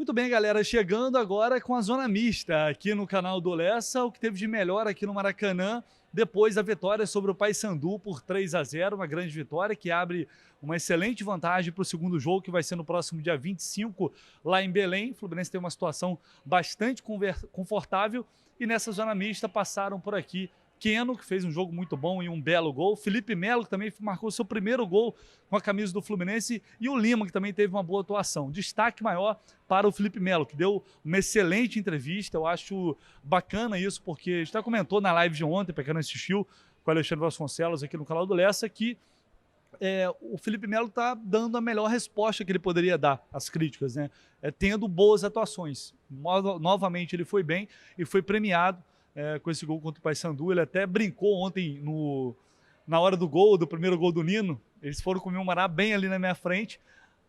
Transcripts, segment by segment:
Muito bem, galera, chegando agora com a zona mista aqui no canal do Lessa, o que teve de melhor aqui no Maracanã, depois da vitória sobre o Paysandu por 3-0, uma grande vitória que abre uma excelente vantagem para o segundo jogo, que vai ser no próximo dia 25, lá em Belém. O Fluminense tem uma situação bastante confortável e nessa zona mista passaram por aqui Keno, que fez um jogo muito bom e um belo gol. Felipe Melo, que também marcou seu primeiro gol com a camisa do Fluminense. E o Lima, que também teve uma boa atuação. Destaque maior para o Felipe Melo, que deu uma excelente entrevista. Eu acho bacana isso, porque a gente até comentou na live de ontem, para quem não assistiu, com o Alexandre Vasconcelos aqui no canal do Lessa, que o Felipe Melo está dando a melhor resposta que ele poderia dar às críticas, né? Tendo boas atuações. Novamente ele foi bem e foi premiado com esse gol contra o Paysandu. Ele até brincou ontem na hora do primeiro gol do Nino. Eles foram comemorar bem ali na minha frente.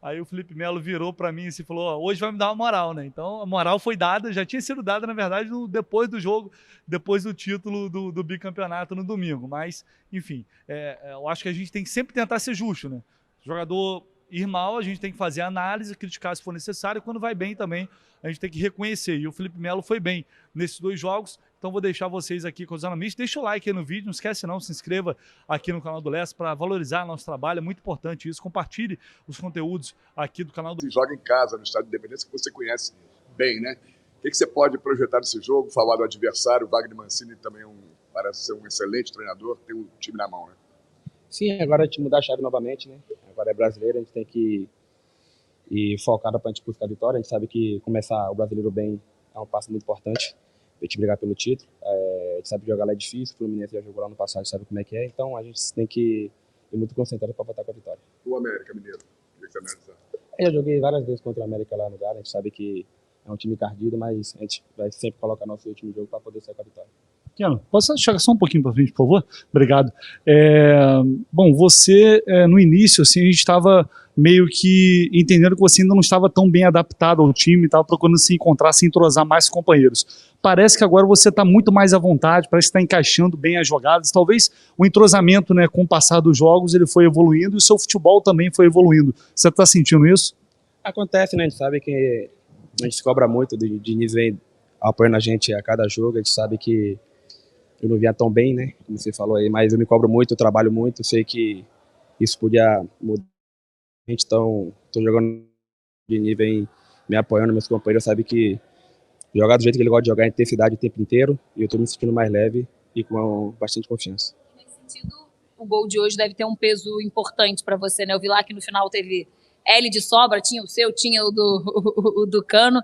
Aí o Felipe Melo virou para mim e falou: hoje vai me dar uma moral, né? Então a moral foi dada, já tinha sido dada, na verdade, depois do jogo, depois do título do bicampeonato no domingo. Mas, enfim, eu acho que a gente tem que sempre tentar ser justo, né? O jogador ir mal, a gente tem que fazer análise, criticar se for necessário, e quando vai bem também, a gente tem que reconhecer. E o Felipe Melo foi bem nesses dois jogos. Então vou deixar vocês aqui com os analistas. Deixa o like aí no vídeo, não esquece não, se inscreva aqui no canal do Lessa para valorizar nosso trabalho, é muito importante isso. Compartilhe os conteúdos aqui do canal do... Você joga em casa, no Estádio de Independência, que você conhece bem, né? O que você pode projetar desse jogo? Falar do adversário, o Wagner Mancini também parece ser um excelente treinador, tem um time na mão, né? Sim, agora a gente mudar a chave novamente, né? Agora é brasileiro, a gente tem que ir focado para a gente buscar a vitória. A gente sabe que começar o brasileiro bem é um passo muito importante para a gente brigar pelo título. A gente sabe que jogar lá é difícil, o Fluminense já jogou lá no passado, sabe como é que é. Então a gente tem que ir muito concentrado para voltar com a vitória. O América Mineiro, o que você analisar? Eu joguei várias vezes contra o América lá no Galo, a gente sabe que é um time encardido, mas a gente vai sempre colocar nosso último jogo para poder sair com a vitória. Keno, posso chegar só um pouquinho para frente, por favor? Obrigado. Bom, você, no início, assim, a gente estava meio que entendendo que você ainda não estava tão bem adaptado ao time, estava procurando se encontrar, se entrosar mais com companheiros. Parece que agora você está muito mais à vontade, parece que está encaixando bem as jogadas. Talvez o entrosamento, né, com o passar dos jogos, ele foi evoluindo e o seu futebol também foi evoluindo. Você está sentindo isso? Acontece, né? A gente sabe que a gente se cobra muito, de Diniz vem apoiando a gente a cada jogo, a gente sabe que eu não vinha tão bem, né, como você falou aí, mas eu me cobro muito, eu trabalho muito, sei que isso podia mudar. Então, estou jogando de nível, me apoiando, meus companheiros sabem que jogar do jeito que ele gosta de jogar, intensidade o tempo inteiro, e eu estou me sentindo mais leve e com bastante confiança. Nesse sentido, o gol de hoje deve ter um peso importante para você, né? Eu vi lá que no final teve L de sobra, tinha o seu, tinha o do Cano,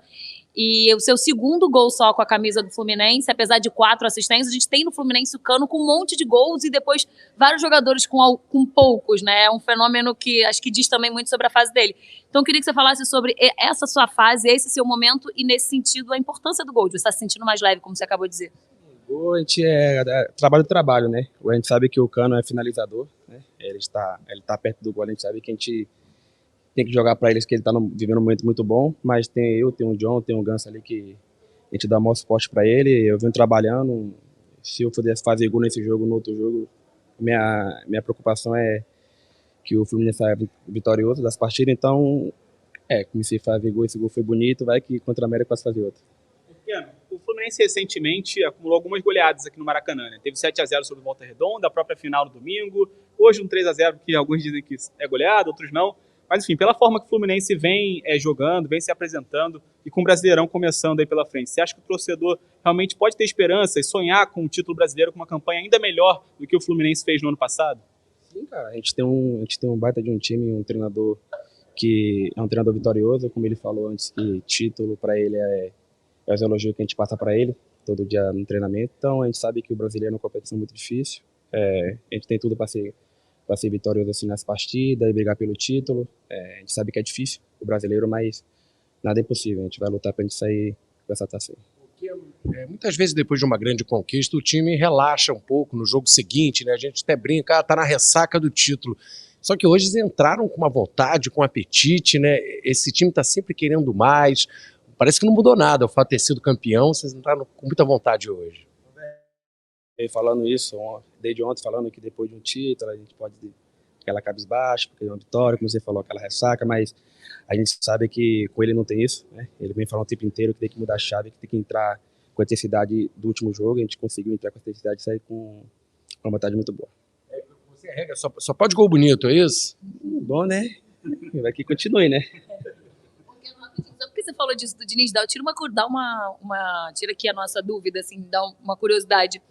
e o seu segundo gol só com a camisa do Fluminense, apesar de 4 assistências, a gente tem no Fluminense o Cano com um monte de gols e depois vários jogadores com poucos, né? É um fenômeno que acho que diz também muito sobre a fase dele. Então eu queria que você falasse sobre essa sua fase, esse seu momento e nesse sentido a importância do gol, de você estar se sentindo mais leve, como você acabou de dizer. O gol, a gente trabalho do trabalho, né? A gente sabe que o Cano é finalizador, né? Ele está perto do gol, a gente sabe que a gente tem que jogar para eles, que ele está vivendo um momento muito bom, mas tem o John, tem o Ganso ali que a gente dá o maior suporte para ele. Eu venho trabalhando, se eu pudesse fazer gol nesse jogo, no outro jogo, minha preocupação é que o Fluminense saia vitorioso das partidas, então comecei a fazer gol, esse gol foi bonito, vai que contra a América posso fazer outro. O Fluminense recentemente acumulou algumas goleadas aqui no Maracanã, né? Teve 7-0 sobre o Volta Redonda, a própria final no domingo, hoje um 3-0 que alguns dizem que é goleada, outros não. Mas, enfim, pela forma que o Fluminense vem jogando, vem se apresentando e com o Brasileirão começando aí pela frente, você acha que o torcedor realmente pode ter esperança e sonhar com o título brasileiro, com uma campanha ainda melhor do que o Fluminense fez no ano passado? Sim, cara. A gente tem um baita de um time, um treinador que é um treinador vitorioso, como ele falou antes, que título para ele é os elogios que a gente passa para ele todo dia no treinamento. Então, a gente sabe que o brasileiro é uma competição muito difícil. A gente tem tudo para ser vitorioso assim nas partidas e brigar pelo título. A gente sabe que é difícil o brasileiro, mas nada é impossível. A gente vai lutar para a gente sair com essa taça aí. Muitas vezes depois de uma grande conquista o time relaxa um pouco no jogo seguinte, né? A gente até brinca, tá na ressaca do título. Só que hoje eles entraram com uma vontade, com um apetite, né? Esse time tá sempre querendo mais. Parece que não mudou nada o fato de ter sido campeão, vocês entraram com muita vontade hoje. Falando isso, desde ontem, falando que depois de um título a gente pode aquela cabisbaixa, porque é uma vitória, como você falou, aquela ressaca, mas A gente sabe que com ele não tem isso, né? Ele vem falando o tempo inteiro que tem que mudar a chave, que tem que entrar com a intensidade do último jogo. A gente conseguiu entrar com a intensidade e sair com uma vantagem muito boa. Você regra, só pode gol bonito, é isso? Bom, né? Vai que continue, né? Só porque você falou disso do Diniz, tira aqui a nossa dúvida, assim, dá uma curiosidade.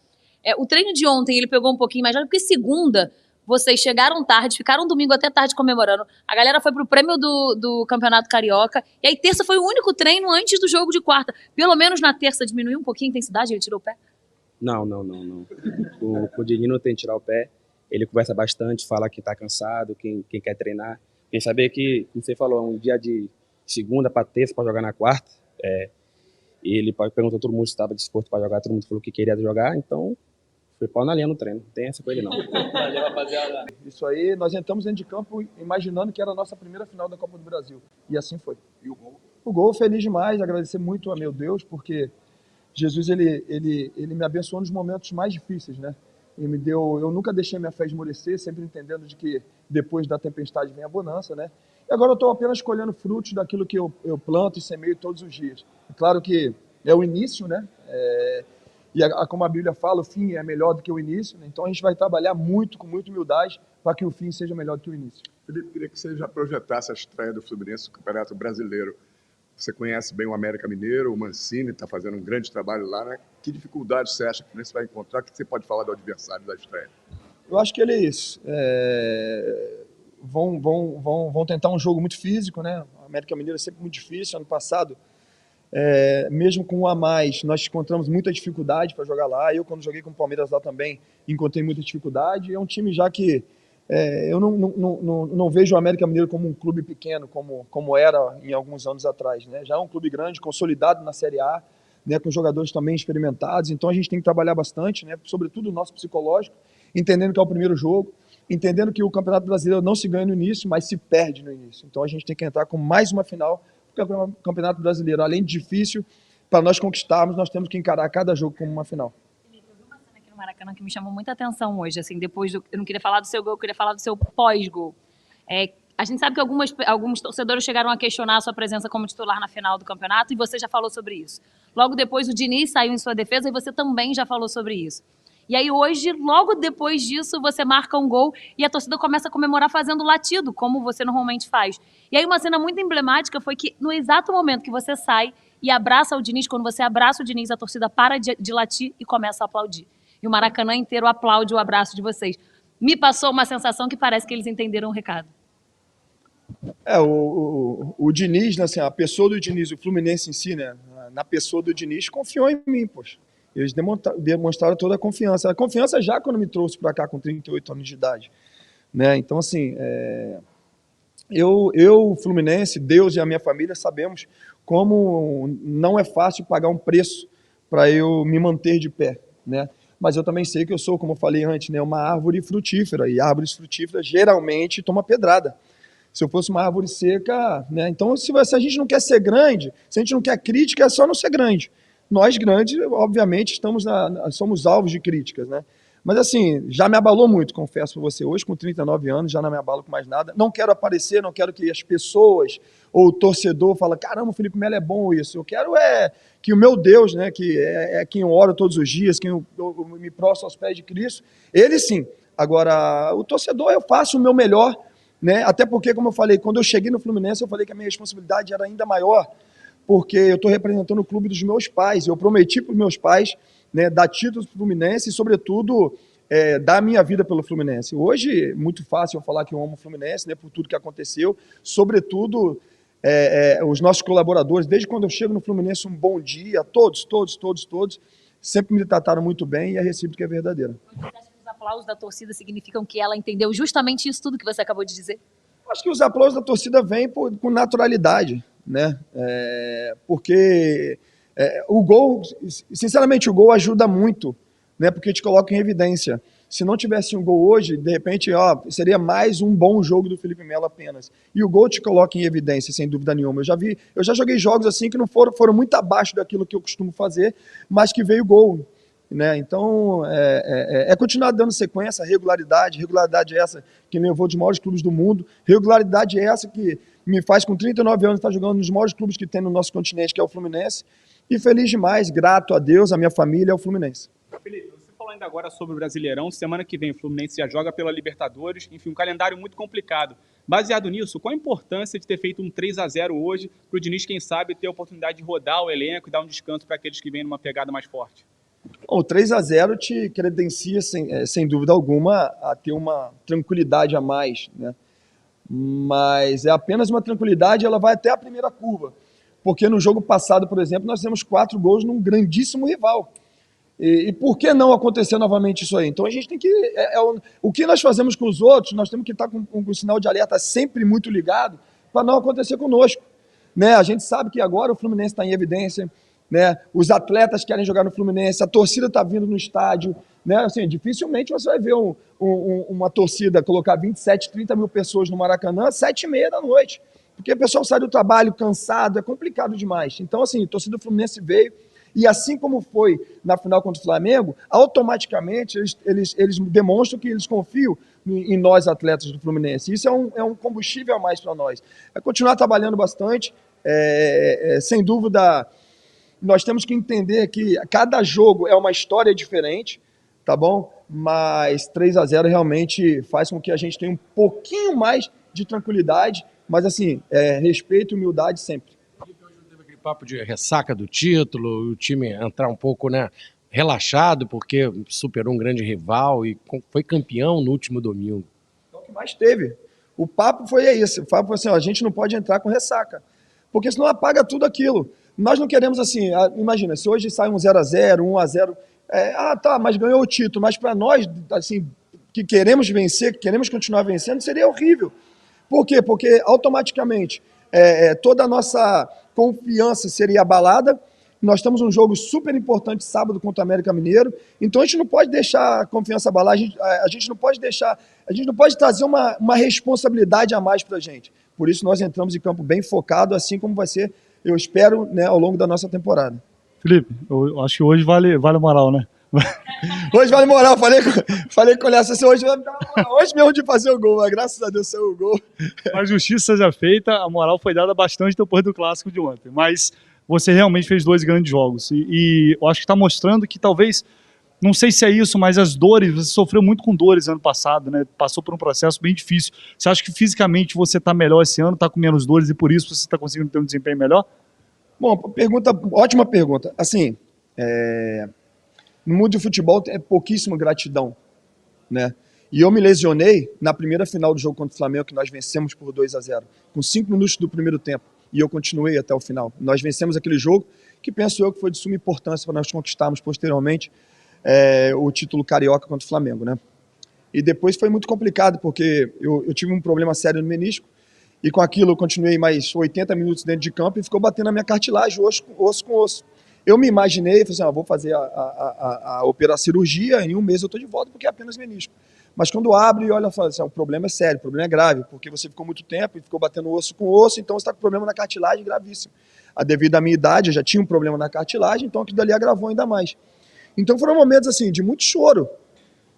O treino de ontem ele pegou um pouquinho mais tarde, porque segunda vocês chegaram tarde, ficaram domingo até tarde comemorando. A galera foi pro prêmio do Campeonato Carioca. E aí terça foi o único treino antes do jogo de quarta. Pelo menos na terça diminuiu um pouquinho a intensidade, ele tirou o pé? Não. O Diniz não tem que tirar o pé. Ele conversa bastante, fala que tá cansado, quem quer treinar. Quem saber que, como você falou, é um dia de segunda para terça para jogar na quarta. E ele perguntou a todo mundo se estava disposto para jogar, todo mundo falou que queria jogar, então foi pau na linha no treino. Não tem essa com ele, não. Valeu, rapaziada. Isso aí, nós entramos dentro de campo imaginando que era a nossa primeira final da Copa do Brasil. E assim foi. E o gol? O gol, feliz demais, agradecer muito a meu Deus, porque Jesus, ele me abençoou nos momentos mais difíceis, né? Eu nunca deixei minha fé esmorecer, sempre entendendo de que depois da tempestade vem a bonança, né? E agora eu estou apenas colhendo frutos daquilo que eu planto e semeio todos os dias. É claro que é o início, né? Como a Bíblia fala, o fim é melhor do que o início, né? Então a gente vai trabalhar muito, com muita humildade, para que o fim seja melhor do que o início. Felipe, queria que você já projetasse a estreia do Fluminense no Campeonato Brasileiro. Você conhece bem o América Mineiro, o Mancini está fazendo um grande trabalho lá, né? Que dificuldade você acha que o Fluminense vai encontrar? O que você pode falar do adversário da estreia? Eu acho que eles vão tentar um jogo muito físico, né? O América Mineiro é sempre muito difícil. Ano passado, mesmo com um a mais, nós encontramos muita dificuldade para jogar lá. Eu, quando joguei com o Palmeiras lá também, encontrei muita dificuldade. É um time já que eu não vejo o América Mineiro como um clube pequeno, como era em alguns anos atrás, né? Já é um clube grande, consolidado na Série A, né, com jogadores também experimentados. Então a gente tem que trabalhar bastante, né, sobretudo o nosso psicológico, entendendo que é o primeiro jogo, entendendo que o Campeonato Brasileiro não se ganha no início, mas se perde no início. Então a gente tem que entrar com mais uma final, porque o Campeonato Brasileiro, além de difícil, para nós conquistarmos, nós temos que encarar cada jogo como uma final. Maracanã que me chamou muita atenção hoje, assim, depois eu não queria falar do seu gol, eu queria falar do seu pós-gol. A gente sabe que alguns torcedores chegaram a questionar a sua presença como titular na final do campeonato, e você já falou sobre isso. Logo depois o Diniz saiu em sua defesa e você também já falou sobre isso. E aí hoje, logo depois disso, você marca um gol e a torcida começa a comemorar fazendo latido, como você normalmente faz. E aí uma cena muito emblemática foi que no exato momento que você sai e abraça o Diniz, quando você abraça o Diniz, a torcida para de latir e começa a aplaudir. E o Maracanã inteiro aplaude o abraço de vocês. Me passou uma sensação que parece que eles entenderam o recado. O Diniz, né, assim, a pessoa do Diniz, o Fluminense em si, né, na pessoa do Diniz, confiou em mim, poxa. Eles demonstraram toda a confiança. A confiança já quando me trouxe para cá com 38 anos de idade, né? Então, assim, eu, Fluminense, Deus e a minha família sabemos como não é fácil pagar um preço para eu me manter de pé, né? Mas eu também sei que eu sou, como eu falei antes, né, uma árvore frutífera, e árvores frutíferas geralmente tomam pedrada. Se eu fosse uma árvore seca, né? Então, se a gente não quer ser grande, se a gente não quer crítica, é só não ser grande. Nós, grandes, obviamente, somos alvos de críticas, né? Mas, assim, já me abalou muito, confesso para você. Hoje, com 39 anos, já não me abalo com mais nada. Não quero aparecer, não quero que as pessoas ou o torcedor falem, caramba, o Felipe Melo é bom isso. Eu quero que o meu Deus, né, que é quem eu oro todos os dias, quem eu me prostro aos pés de Cristo, ele sim. Agora, o torcedor, eu faço o meu melhor, né? Até porque, como eu falei, quando eu cheguei no Fluminense, eu falei que a minha responsabilidade era ainda maior, porque eu estou representando o clube dos meus pais. Eu prometi para os meus pais, né, dar títulos para o Fluminense e, sobretudo, dar a minha vida pelo Fluminense. Hoje, muito fácil eu falar que eu amo o Fluminense, né, por tudo que aconteceu. Sobretudo, os nossos colaboradores, desde quando eu chego no Fluminense, um bom dia, todos, sempre me trataram muito bem e a recíproca é verdadeira. Você acha que os aplausos da torcida significam que ela entendeu justamente isso tudo que você acabou de dizer? Acho que os aplausos da torcida vêm com naturalidade, né? Porque o gol, sinceramente, o gol ajuda muito, né? Porque te coloca em evidência. Se não tivesse um gol hoje, de repente, seria mais um bom jogo do Felipe Melo apenas. E o gol te coloca em evidência, sem dúvida nenhuma. Eu já joguei jogos assim que não foram muito abaixo daquilo que eu costumo fazer, mas que veio gol, né? Então, continuar dando sequência, regularidade é essa que me levou dos maiores clubes do mundo, regularidade é essa que me faz com 39 anos estar jogando nos maiores clubes que tem no nosso continente, que é o Fluminense, e feliz demais, grato a Deus, a minha família, ao Fluminense. Felipe, você falou ainda agora sobre o Brasileirão, semana que vem o Fluminense já joga pela Libertadores, enfim, um calendário muito complicado. Baseado nisso, qual a importância de ter feito um 3-0 hoje para o Diniz, quem sabe, ter a oportunidade de rodar o elenco e dar um descanso para aqueles que vêm numa pegada mais forte? Bom, o 3-0 te credencia, sem dúvida alguma, a ter uma tranquilidade a mais, né? Mas é apenas uma tranquilidade, ela vai até a primeira curva. Porque no jogo passado, por exemplo, nós temos 4 gols num grandíssimo rival. E por que não acontecer novamente isso aí? Então a gente tem que... o que nós fazemos com os outros, nós temos que estar com o sinal de alerta sempre muito ligado para não acontecer conosco. Né? A gente sabe que agora o Fluminense está em evidência, né? Os atletas querem jogar no Fluminense, a torcida está vindo no estádio. Né? Assim, dificilmente você vai ver uma torcida colocar 27, 30 mil pessoas no Maracanã às 7h30 da noite. Porque o pessoal sai do trabalho cansado, é complicado demais. Então, assim, a torcida do Fluminense veio, e assim como foi na final contra o Flamengo, automaticamente eles demonstram que eles confiam em nós, atletas do Fluminense. Isso é um combustível a mais para nós. É continuar trabalhando bastante, sem dúvida, nós temos que entender que cada jogo é uma história diferente, tá bom? Mas 3-0 realmente faz com que a gente tenha um pouquinho mais de tranquilidade, mas assim, respeito e humildade sempre. Teve aquele papo de ressaca do título, o time entrar um pouco, né, relaxado, porque superou um grande rival e foi campeão no último domingo. É o que mais teve. O papo foi esse. O papo foi assim, ó, a gente não pode entrar com ressaca, porque senão apaga tudo aquilo. Nós não queremos assim, imagina, se hoje sai um 0-0, 1-0, tá, mas ganhou o título, mas para nós, assim, que queremos vencer, que queremos continuar vencendo, seria horrível. Por quê? Porque automaticamente toda a nossa confiança seria abalada. Nós temos um jogo super importante sábado contra o América Mineiro, então a gente não pode deixar a confiança abalar, a gente não pode trazer uma responsabilidade a mais para a gente. Por isso nós entramos em campo bem focado, assim como vai ser, eu espero, né, ao longo da nossa temporada. Felipe, eu acho que hoje vale a moral, né? Hoje vale moral, falei com o Lessa, assim, hoje mesmo de fazer o gol, mas graças a Deus saiu o gol. A justiça seja feita, a moral foi dada bastante depois do clássico de ontem, mas você realmente fez 2 grandes jogos e eu acho que está mostrando que talvez, não sei se é isso, mas as dores, você sofreu muito com dores ano passado, né? Passou por um processo bem difícil. Você acha que fisicamente você está melhor esse ano, está com menos dores e por isso você está conseguindo ter um desempenho melhor? Bom, ótima pergunta. Assim, no mundo de futebol é pouquíssima gratidão, né? E eu me lesionei na primeira final do jogo contra o Flamengo, que nós vencemos por 2-0, com 5 minutos do primeiro tempo, e eu continuei até o final. Nós vencemos aquele jogo, que penso eu que foi de suma importância para nós conquistarmos posteriormente o título carioca contra o Flamengo, né? E depois foi muito complicado, porque eu tive um problema sério no menisco, e com aquilo eu continuei mais 80 minutos dentro de campo e ficou batendo na minha cartilagem, osso com osso. Eu me imaginei, falei assim, vou fazer a cirurgia, em um mês eu estou de volta, porque é apenas menisco. Mas quando abre e olha, fala assim, o problema é sério, o problema é grave, porque você ficou muito tempo e ficou batendo osso com osso, então você está com problema na cartilagem gravíssimo. Devido à minha idade, eu já tinha um problema na cartilagem, então aquilo dali agravou ainda mais. Então foram momentos assim, de muito choro.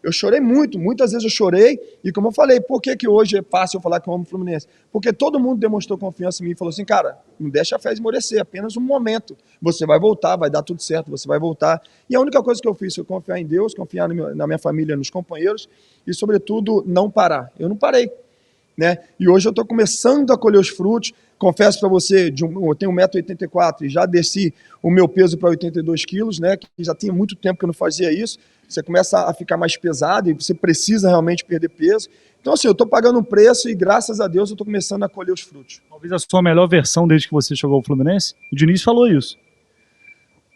Eu chorei muito, muitas vezes eu chorei, e como eu falei, por que hoje é fácil eu falar que eu amo o Fluminense? Porque todo mundo demonstrou confiança em mim e falou assim, cara, não deixa a fé esmorecer, é apenas um momento, você vai voltar, vai dar tudo certo, você vai voltar. E a única coisa que eu fiz foi confiar em Deus, confiar na minha família, nos companheiros, e sobretudo não parar. Eu não parei, né? E hoje eu estou começando a colher os frutos. Confesso para você, eu tenho 1,84 m e já desci o meu peso para 82 quilos, né? Que já tinha muito tempo que eu não fazia isso. Você começa a ficar mais pesado e você precisa realmente perder peso. Então, assim, eu estou pagando um preço e, graças a Deus, eu estou começando a colher os frutos. Talvez a sua melhor versão desde que você chegou ao Fluminense? O Diniz falou isso.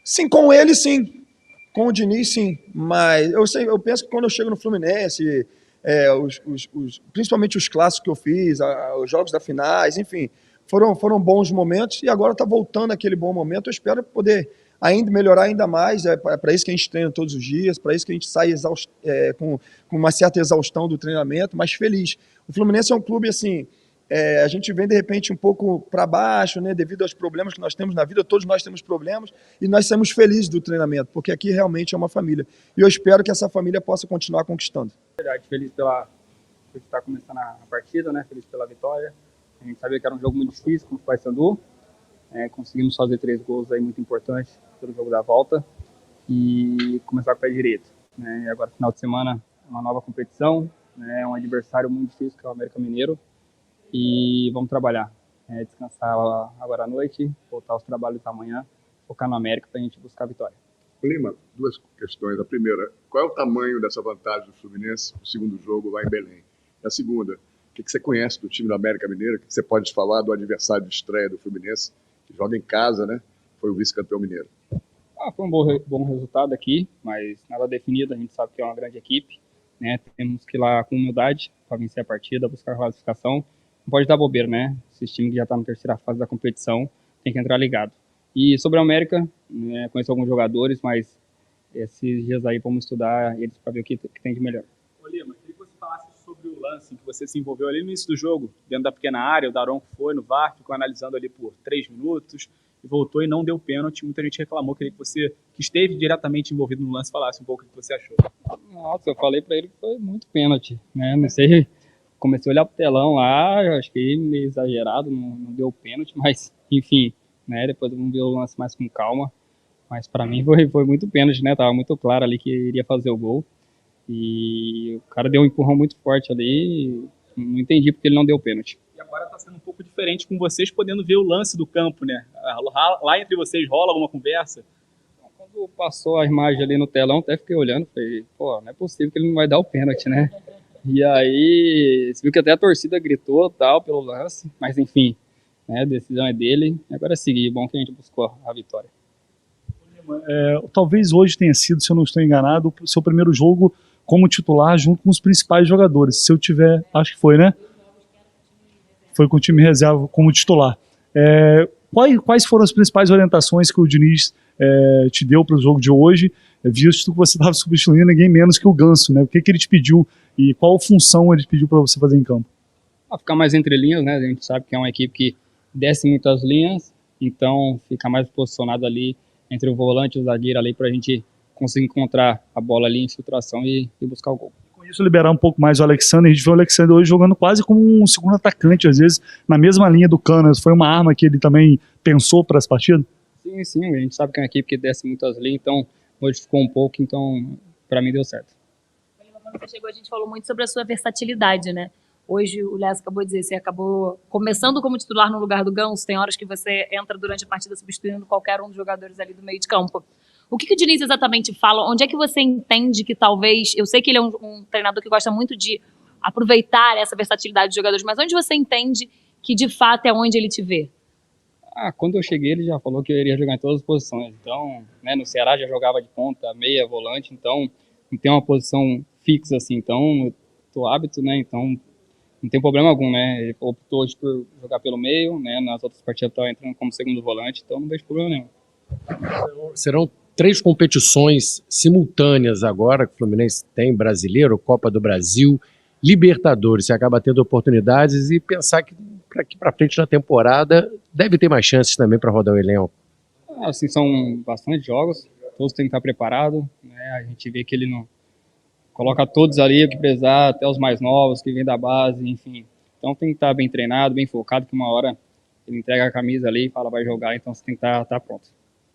Sim, com ele, sim. Com o Diniz, sim. Mas eu penso que quando eu chego no Fluminense, principalmente os clássicos que eu fiz, os jogos da finais, enfim, foram bons momentos e agora está voltando aquele bom momento. Eu espero poder ainda melhorar ainda mais. É para isso que a gente treina todos os dias, para isso que a gente sai com uma certa exaustão do treinamento, mas feliz. O Fluminense é um clube assim, a gente vem de repente um pouco para baixo, né, devido aos problemas que nós temos na vida. Todos nós temos problemas e nós somos felizes do treinamento, porque aqui realmente é uma família. E eu espero que essa família possa continuar conquistando. Verdade, feliz por estar começando a partida, né? Feliz pela vitória. A gente sabia que era um jogo muito difícil contra o Paysandu. Conseguimos fazer 3 gols aí muito importantes pelo jogo da volta e começar com o pé direito. E agora, final de semana, uma nova competição, um adversário muito difícil que é o América Mineiro e vamos trabalhar. Descansar agora à noite, voltar aos trabalhos amanhã, focar no América para a gente buscar a vitória. Lima, 2 questões. A primeira, qual é o tamanho dessa vantagem do Fluminense no segundo jogo lá em Belém? E a segunda, o que você conhece do time do América Mineiro? O que você pode falar do adversário de estreia do Fluminense, que joga em casa, né? Foi o vice-campeão mineiro. Foi um bom resultado aqui, mas nada definido, a gente sabe que é uma grande equipe, Temos que ir lá com humildade para vencer a partida, buscar a classificação. Não pode dar bobeira, Esse time que já está na terceira fase da competição tem que entrar ligado. E sobre a América, conheço alguns jogadores, mas esses dias aí vamos estudar eles para ver o que tem de melhor. Ô Lima, queria que você falasse sobre o lance em que você se envolveu ali no início do jogo, dentro da pequena área, o Daronco foi no VAR, ficou analisando ali por 3 minutos, e voltou e não deu pênalti. Muita gente reclamou, queria que você, que esteve diretamente envolvido no lance, falasse um pouco o que você achou. Nossa, eu falei para ele que foi muito pênalti, Não sei, comecei a olhar pro telão lá, acho que meio exagerado, não deu pênalti, mas enfim, depois vamos ver o lance mais com calma. Mas para mim foi muito pênalti, Tava muito claro ali que iria fazer o gol. E o cara deu um empurrão muito forte ali, não entendi porque ele não deu pênalti. E agora tá sendo um pouco diferente com vocês podendo ver o lance do campo, Lá entre vocês rola alguma conversa? Quando passou a imagem ali no telão, até fiquei olhando, falei, não é possível que ele não vai dar o pênalti, E aí, você viu que até a torcida gritou tal pelo lance, mas enfim, a decisão é dele. Agora é seguir, bom que a gente buscou a vitória. Talvez hoje tenha sido, se eu não estou enganado, o seu primeiro jogo como titular junto com os principais jogadores. Se eu tiver, acho que foi, Foi com o time reserva como titular. Quais foram as principais orientações que o Diniz te deu para o jogo de hoje, visto que você estava substituindo ninguém menos que o Ganso, O que ele te pediu e qual função ele pediu para você fazer em campo? Ficar mais entre linhas, A gente sabe que é uma equipe que desce muitas linhas, então ficar mais posicionado ali entre o volante e o zagueiro ali para a gente conseguir encontrar a bola ali em infiltração e buscar o gol. Com isso, liberar um pouco mais o Alexandre. A gente vê o Alexandre hoje jogando quase como um segundo atacante, às vezes na mesma linha do Cano. Foi uma arma que ele também pensou para as partidas? Sim, a gente sabe que é uma equipe que desce muitas linhas, então modificou um pouco, então para mim deu certo. Quando você chegou, a gente falou muito sobre a sua versatilidade, Hoje, o Léo acabou de dizer, você acabou começando como titular no lugar do Ganso, tem horas que você entra durante a partida substituindo qualquer um dos jogadores ali do meio de campo. O que o Diniz exatamente fala? Onde é que você entende que talvez... Eu sei que ele é um treinador que gosta muito de aproveitar essa versatilidade dos jogadores, mas onde você entende que, de fato, é onde ele te vê? Quando eu cheguei, ele já falou que eu iria jogar em todas as posições. Então, no Ceará já jogava de ponta, meia, volante, então não tem uma posição fixa, assim. Então, eu tô hábito, Então... não tem problema algum, Ele optou hoje por jogar pelo meio, Nas outras partidas estava entrando como segundo volante, então não vejo problema nenhum. Serão 3 competições simultâneas agora que o Fluminense tem: Brasileiro, Copa do Brasil, Libertadores. Você acaba tendo oportunidades e pensar que para frente na temporada deve ter mais chances também para rodar o elenco. Assim, são bastante jogos, todos têm que estar preparados, A gente vê que ele não coloca todos ali o que precisar, até os mais novos, que vêm da base, enfim. Então tem que estar bem treinado, bem focado, que uma hora ele entrega a camisa ali e fala vai jogar, então você tem que estar pronto.